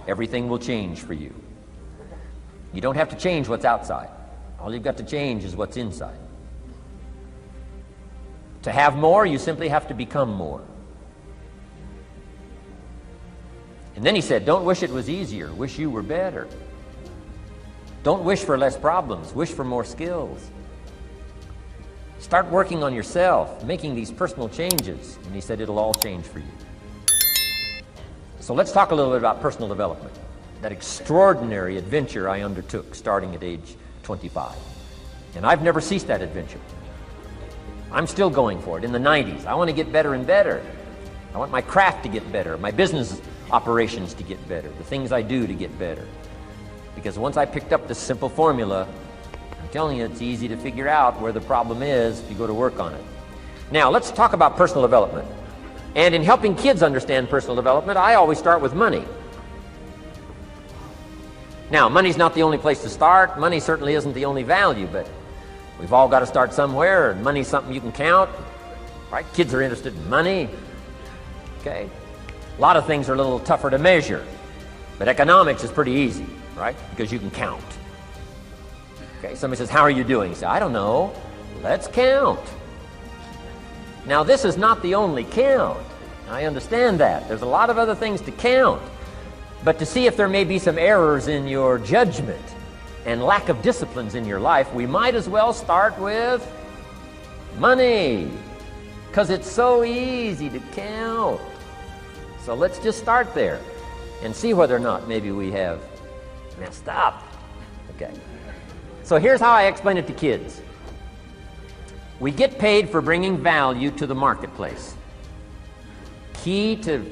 everything will change for you. You don't have to change what's outside. All you've got to change is what's inside. To have more, you simply have to become more. And then he said, don't wish it was easier. Wish you were better. Don't wish for less problems. Wish for more skills. Start working on yourself, making these personal changes. And he said, it'll all change for you. So let's talk a little bit about personal development. That extraordinary adventure I undertook starting at age 25. And I've never ceased that adventure. I'm still going for it. In the 90s, I want to get better and better. I want my craft to get better, my business operations to get better, the things I do to get better. Because once I picked up this simple formula, I'm telling you, it's easy to figure out where the problem is if you go to work on it. Now, let's talk about personal development. And in helping kids understand personal development, I always start with money. Now, money's not the only place to start. Money certainly isn't the only value, but we've all got to start somewhere, and money's something you can count. Right? Kids are interested in money. Okay? A lot of things are a little tougher to measure, but economics is pretty easy, right? Because you can count. Okay, somebody says, how are you doing? You say, I don't know. Let's count. Now, this is not the only count. I understand that. There's a lot of other things to count. But to see if there may be some errors in your judgment and lack of disciplines in your life, we might as well start with money, because it's so easy to count. So let's just start there and see whether or not maybe we have messed up. Okay. So here's how I explain it to kids. We get paid for bringing value to the marketplace. Key to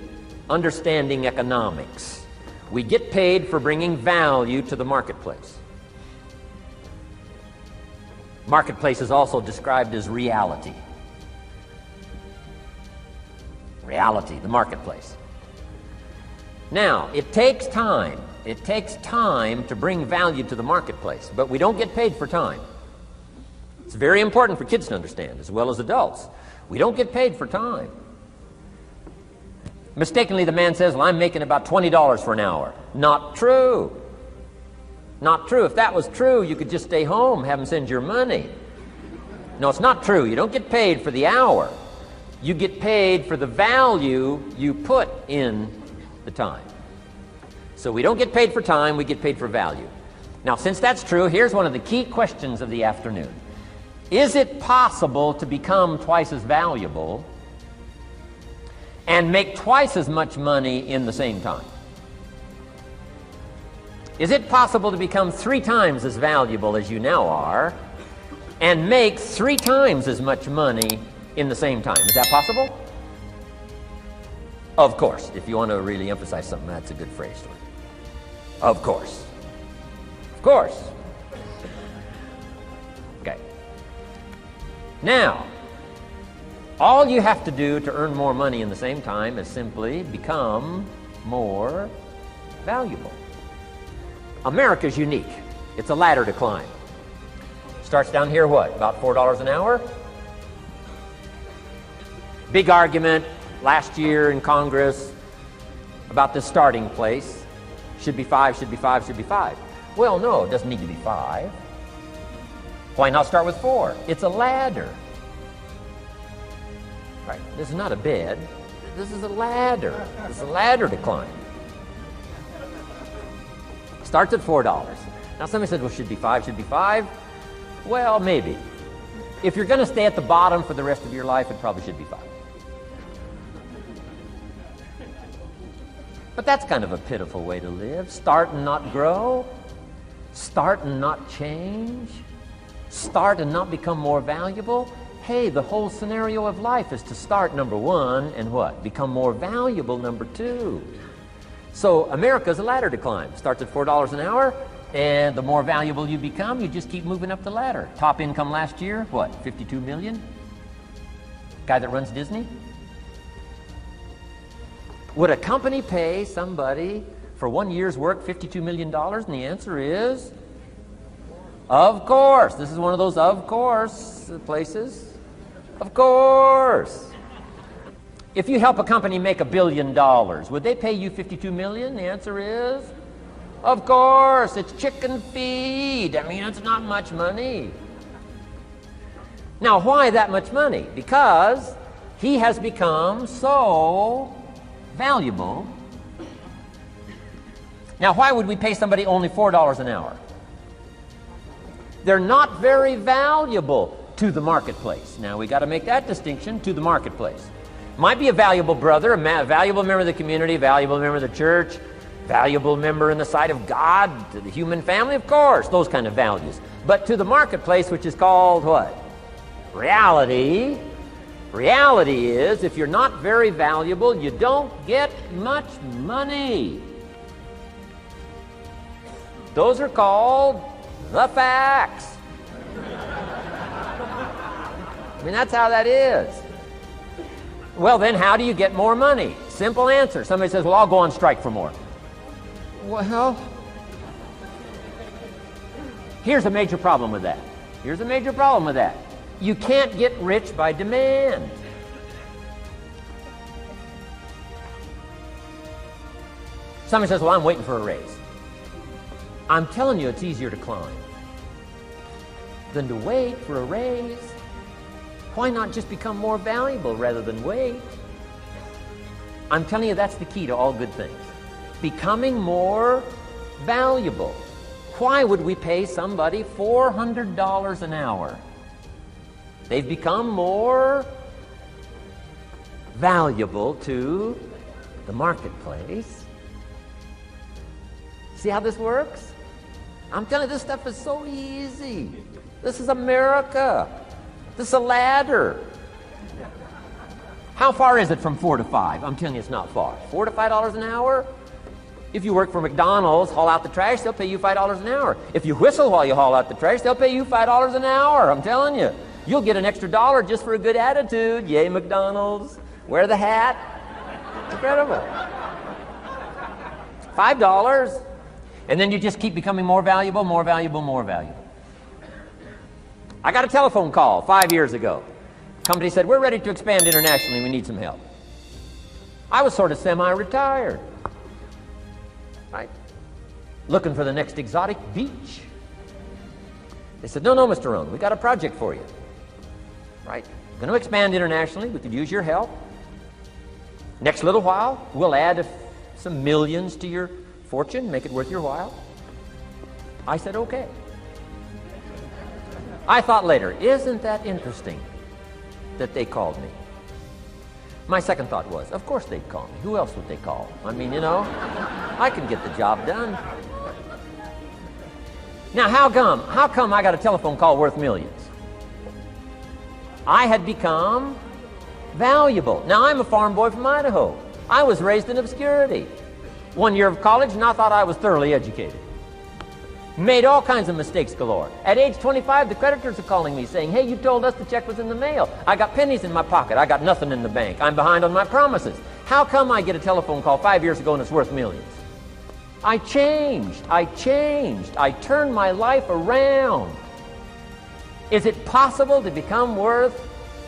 understanding economics. We get paid for bringing value to the marketplace. Marketplace is also described as reality. Reality, the marketplace. Now, it takes time. It takes time to bring value to the marketplace, but we don't get paid for time. It's very important for kids to understand, as well as adults. We don't get paid for time. Mistakenly, the man says, well, I'm making about $20 for an hour. Not true. Not true. If that was true, you could just stay home, have them send your money. No, it's not true. You don't get paid for the hour. You get paid for the value you put in the time. So we don't get paid for time, we get paid for value. Now, since that's true, here's one of the key questions of the afternoon. Is it possible to become twice as valuable and make twice as much money in the same time? Is it possible to become 3 times as valuable as you now are and make 3 times as much money in the same time? Is that possible? Of course. If you want to really emphasize something, that's a good phrase for it. Of course. Of course. Okay. Now, all you have to do to earn more money in the same time is simply become more valuable. America's unique. It's a ladder to climb. Starts down here, what, about $4 an hour? Big argument last year in Congress about the starting place. Should be 5, should be 5, should be 5. Well, no, it doesn't need to be 5. Why not start with 4? It's a ladder. Right. This is not a bed. This is a ladder. It's a ladder to climb. Starts at $4. Now somebody said, well, should be 5, should be 5. Well, maybe. If you're going to stay at the bottom for the rest of your life, it probably should be 5. But that's kind of a pitiful way to live. Start and not grow. Start and not change. Start and not become more valuable. Hey, the whole scenario of life is to start, number 1, and what? Become more valuable, number 2. So America's a ladder to climb. Starts at $4 an hour, and the more valuable you become, you just keep moving up the ladder. Top income last year, what, 52 million? Guy that runs Disney? Would a company pay somebody for 1 year's work $52 million? And the answer is, of course. This is one of those of course places. Of course. If you help a company make $1 billion, would they pay you $52 million? The answer is, of course, it's chicken feed. I mean, it's not much money. Now, why that much money? Because he has become so valuable. Now, why would we pay somebody only $4 an hour? They're not very valuable to the marketplace. Now, we got to make that distinction, to the marketplace. Might be a valuable brother, a valuable member of the community, valuable member of the church, valuable member in the sight of God, to the human family, of course, those kind of values. But to the marketplace, which is called what? Reality. Reality is, if you're not very valuable, you don't get much money. Those are called the facts. I mean, that's how that is. Well, then how do you get more money? Simple answer. Somebody says, well, I'll go on strike for more. Well, here's a major problem with that. Here's a major problem with that. You can't get rich by demand. Somebody says, well, I'm waiting for a raise. I'm telling you, it's easier to climb than to wait for a raise. Why not just become more valuable rather than wait? I'm telling you, that's the key to all good things. Becoming more valuable. Why would we pay somebody $400 an hour? They've become more valuable to the marketplace. See how this works? I'm telling you, this stuff is so easy. This is America. This is a ladder. How far is it from 4 to 5? I'm telling you, it's not far. $4 to $5 an hour? If you work for McDonald's, haul out the trash, they'll pay you $5 an hour. If you whistle while you haul out the trash, they'll pay you $5 an hour. I'm telling you. You'll get an extra $1 just for a good attitude. Yay, McDonald's. Wear the hat. It's incredible. $5. And then you just keep becoming more valuable, more valuable, more valuable. I got a telephone call 5 years ago. Company said, we're ready to expand internationally. We need some help. I was sort of semi-retired. Right? Looking for the next exotic beach. They said, no, Mr. Rohn, we got a project for you. Right? Going to expand internationally. We could use your help. Next little while, we'll add some millions to your fortune, make it worth your while. I said, okay. I thought later, isn't that interesting that they called me? My second thought was, of course they'd call me. Who else would they call? I mean, you know, I can get the job done. Now, how come I got a telephone call worth millions? I had become valuable. Now, I'm a farm boy from Idaho. I was raised in obscurity. 1 year of college, and I thought I was thoroughly educated. Made all kinds of mistakes galore. At age 25, the creditors are calling me saying, hey, you told us the check was in the mail. I got pennies in my pocket. I got nothing in the bank. I'm behind on my promises. How come I get a telephone call 5 years ago and it's worth millions? I changed. I turned my life around. Is it possible to become worth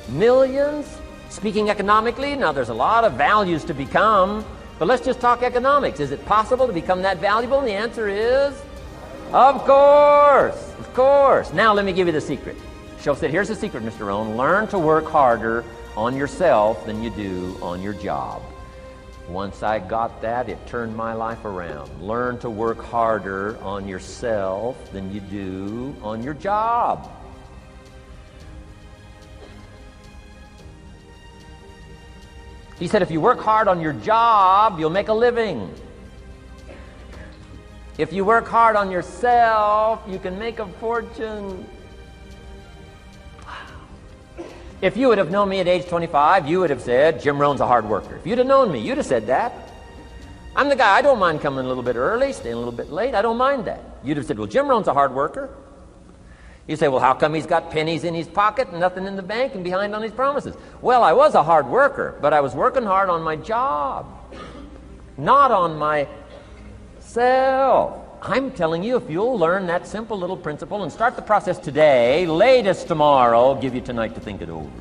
millions? Speaking economically, now there's a lot of values to become, but let's just talk economics. Is it possible to become that valuable? And the answer is, of course. Now let me give you the secret. She'll say, here's the secret, Mr. Rohn. Learn to work harder on yourself than you do on your job. Once I got that, it turned my life around. Learn to work harder on yourself than you do on your job. He said, if you work hard on your job, you'll make a living. If you work hard on yourself, you can make a fortune. If you would have known me at age 25, you would have said, Jim Rohn's a hard worker. If you'd have known me, you'd have said that. I'm the guy, I don't mind coming a little bit early, staying a little bit late. I don't mind that. You'd have said, well, Jim Rohn's a hard worker. You say, well, how come he's got pennies in his pocket and nothing in the bank and behind on his promises? Well, I was a hard worker, but I was working hard on my job, not on myself. I'm telling you, if you'll learn that simple little principle and start the process today, latest tomorrow, I'll give you tonight to think it over.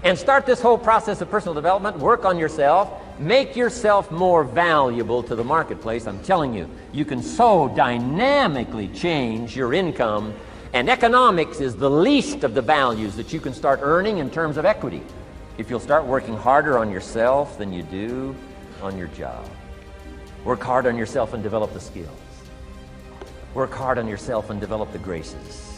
and start this whole process of personal development, work on yourself, make yourself more valuable to the marketplace, I'm telling you, you can so dynamically change your income, and economics is the least of the values that you can start earning in terms of equity if you'll start working harder on yourself than you do on your job. Work hard on yourself and develop the skills. Work hard on yourself and develop the graces.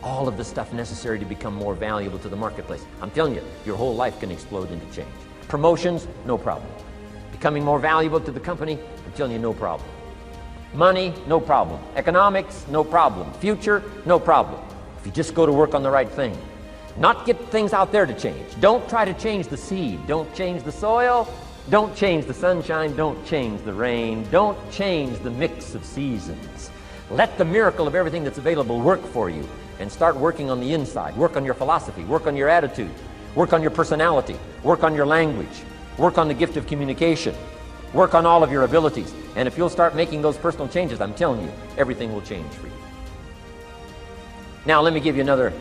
All of the stuff necessary to become more valuable to the marketplace. I'm telling you, your whole life can explode into change. Promotions, no problem. Becoming more valuable to the company, I'm telling you, no problem. Money, no problem. Economics, no problem. Future, no problem. If you just go to work on the right thing. Not get things out there to change. Don't try to change the seed. Don't change the soil. Don't change the sunshine. Don't change the rain. Don't change the mix of seasons. Let the miracle of everything that's available work for you, and start working on the inside. Work on your philosophy. Work on your attitude. Work on your personality. Work on your language. Work on the gift of communication. Work on all of your abilities. And if you'll start making those personal changes, I'm telling you, everything will change for you. Now, let me give you another